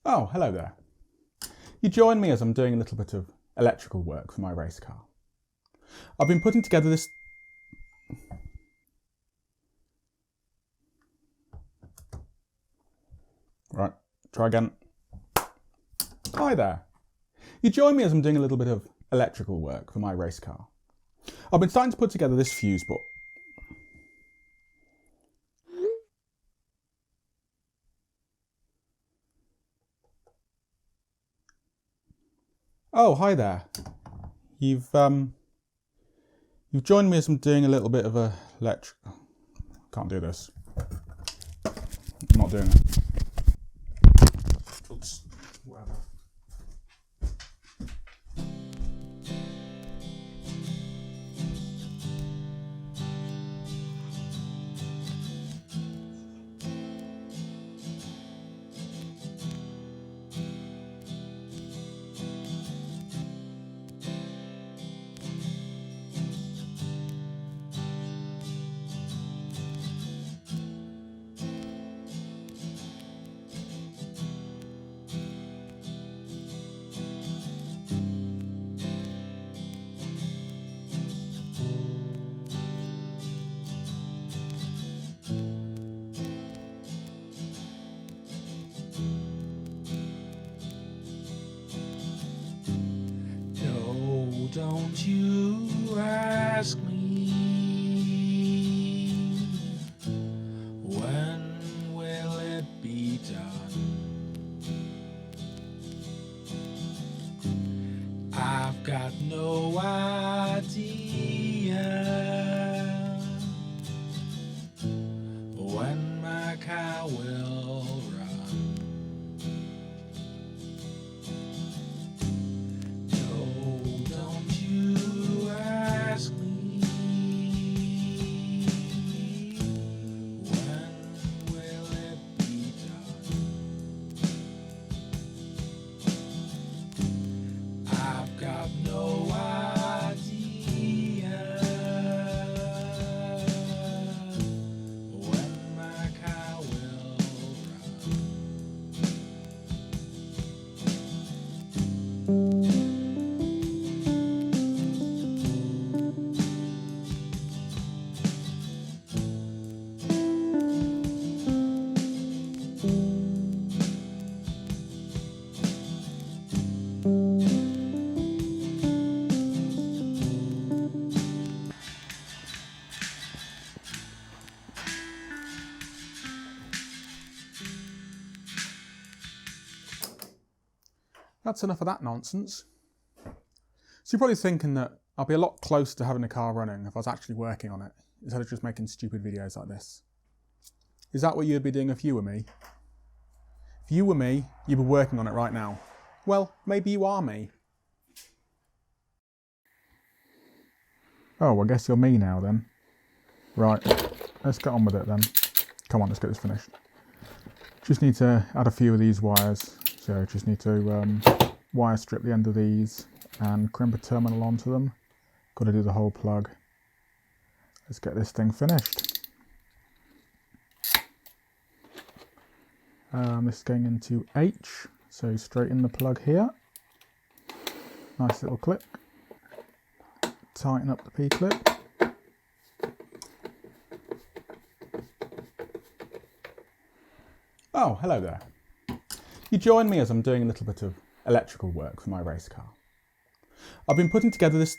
Oh, hello there. You join me as I'm doing a little bit of electrical work for my race car. I've been putting together this... Right, try again. Hi there. You join me as I'm doing a little bit of electrical work for my race car. I've been starting to put together this fuse box. Oh, hi there. You've joined me as I'm doing a little bit of Can't do this. I'm not doing it. Oops. Whatever. No, don't you ask me when will it be done. I've got no idea when my car will run. Don't you ask me when will it be done. I've got no idea when my car will run. That's enough of that nonsense. So you're probably thinking that I'll be a lot closer to having a car running if I was actually working on it, instead of just making stupid videos like this. Is that what you'd be doing if you were me? If you were me, you'd be working on it right now. Well, maybe you are me. Oh, I guess you're me now then. Right, let's get on with it then. Come on, let's get this finished. Just need to add a few of these wires. So just need to wire strip the end of these and crimp a terminal onto them. Got to do the whole plug. Let's get this thing finished. This is going into H, so straight in the plug here. Nice little clip. Tighten up the P-clip. Oh, hello there. You join me as I'm doing a little bit of electrical work for my race car. I've been putting together this